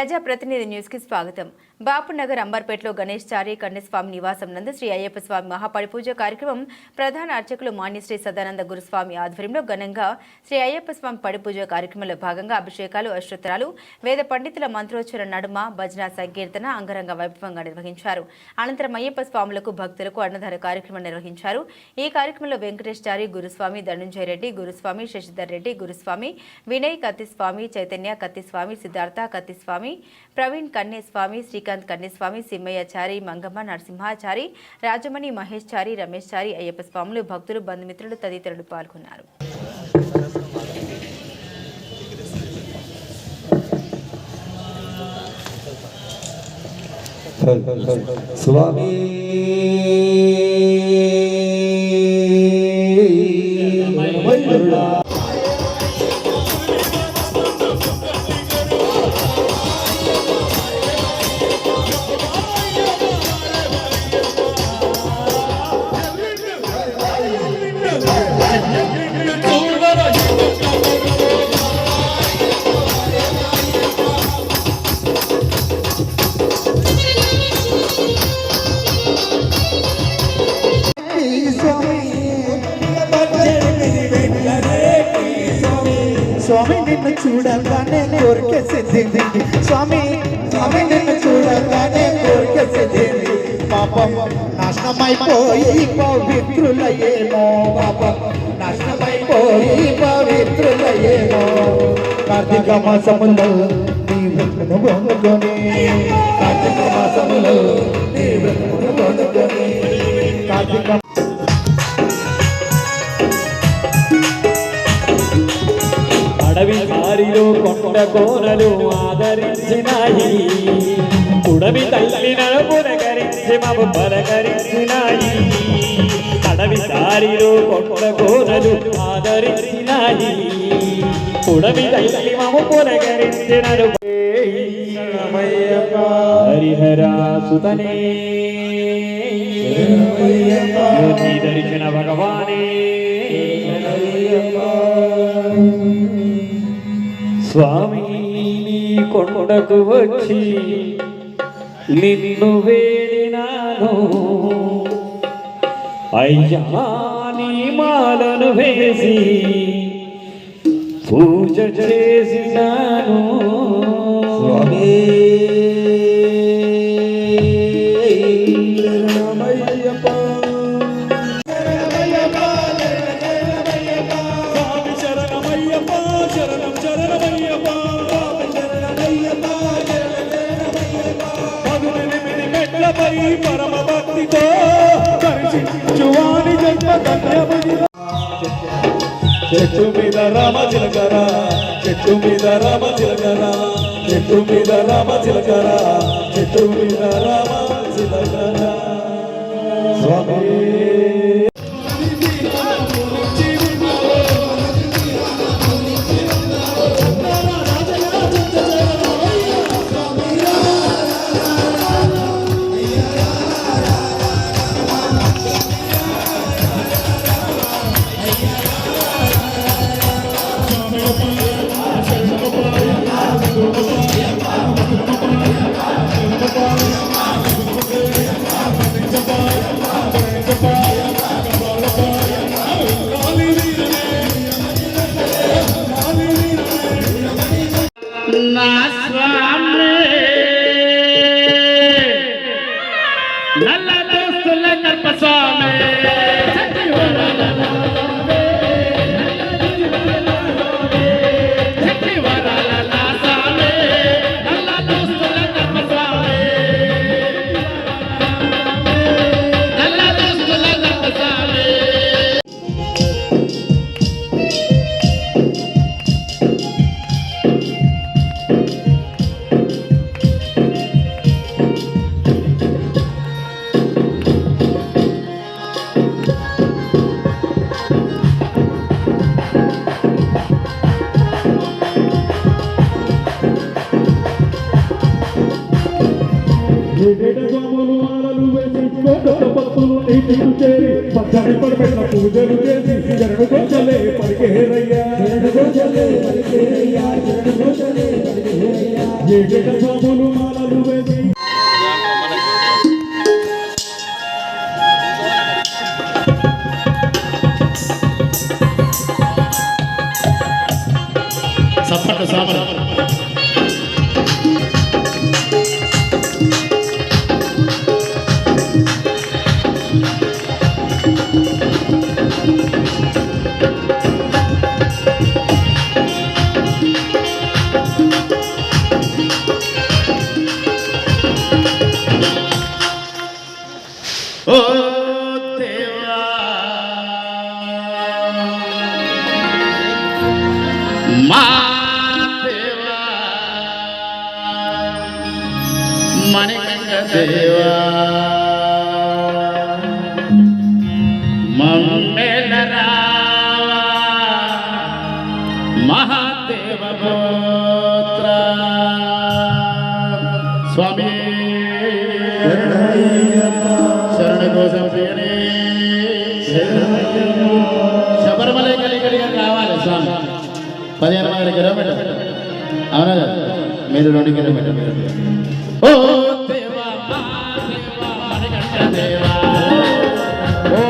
ప్రజాప్రతినిధి న్యూస్ కి స్వాగతం. బాపునగర్ అంబర్పేటలో గణేష్ చారి కన్యస్వామి నివాసం నందు శ్రీ అయ్యప్ప స్వామి మహాపడిపూజ కార్యక్రమం ప్రధాన అర్చకులు మాన్యశ్రీ సదానంద గురుస్వామి ఆధ్వర్యంలో ఘనంగా శ్రీ అయ్యప్ప స్వామి పడిపూజ కార్యక్రమంలో భాగంగా అభిషేకాలు, అష్టోత్తరాలు, వేద పండితుల మంత్రోచ్చరణ నడుమ భజన సంకీర్తన అంగరంగ వైభవంగా నిర్వహించారు. అనంతరం అయ్యప్ప స్వాములకు భక్తులకు అన్నదాన కార్యక్రమం నిర్వహించారు. ఈ కార్యక్రమంలో వెంకటేష్ చారి గురుస్వామి, ధనుంజయ రెడ్డి గురుస్వామి, శశిధర్ రెడ్డి గురుస్వామి, వినయ్ కత్తిస్వామి, చైతన్య కత్తిస్వామి, సిద్ధార్థ కత్తిస్వామి, ప్రవీణ్ కన్యస్వామి, శ్రీకాంత్ కన్యస్వామి, సిమ్మయ్య చారి, మంగమ్మ, నరసింహాచారి, రాజమణి, మహేష్ చారి, రమేష్ చారి, అయ్యప్ప స్వాములు, భక్తులు, బంధుమిత్రులు తదితరులు పాల్గొన్నారు. స్వామి స్వామి నిన్ను చూడగానే కోరిక సిద్ధింది. స్వామి స్వామి నిన్ను చూడగానే కోరిక సిద్ధింది. పాపం నాశనమైపోయి పవిత్రులయ్యేమో, పాపం నాశనమైపోయి పవిత్రులయ్యేమో. కార్తీక మాసములో నీ వ్రతమును పొందుకొని, కార్తీక మాసములో నీ వ్రతమును పొందుకొని, కార్తీక అడవి దారిలో కొండ కోనలు ఆదరించినాయి, ఉడవి తల్లి పురకరించి మము పలకరించినాయి. అడవి దారిలో కొండ కోనలు ఆదరించినాయి, ఉడవి తల్లి మము పురకరించినను. హరిహరా సుతనే దర్శన భగవానే స్వామి కొండకు వచ్చి నిన్ను వేడినాను, అయ్యా నీ మాలను వేసి పూజ చేసినాను. స్వామి పరమ భక్తితో దర్శించువాని జన్మ ధన్యమని. చెట్టు మీద రామ చిలకరా, చెట్టు మీద రామ చిలకరా, చెట్టు మీద రామ చిలకరా, చెట్టు మీద రామ చిలకరా. స్వామి నల్ల దోస్తుల కల్పస్వామి పచ్చడి పడబెట్టిన పూజలు చేసి జరడు గొంచలే పలికేరయ్యా, జరడు గొంచలే పలికేరయ్యా, జరడు గొంచలే పలికేరయ్యా. ఏకైక స్వాములు మాలలు వేసి సప్పట సామర ఓ దేవా మా దేవా మణికంఠ దేవా మమ్మేలరా మహాదేవ పుత్ర స్వామి శరణ కోసం ప్రియనే శబరిమల కలిగలిగా కావాలి స్వామి 15 కిలోమీటర్ అవునా మీరు 2 కిలోమీటర్ ఓ దేవా మణికంఠ దేవా ఓ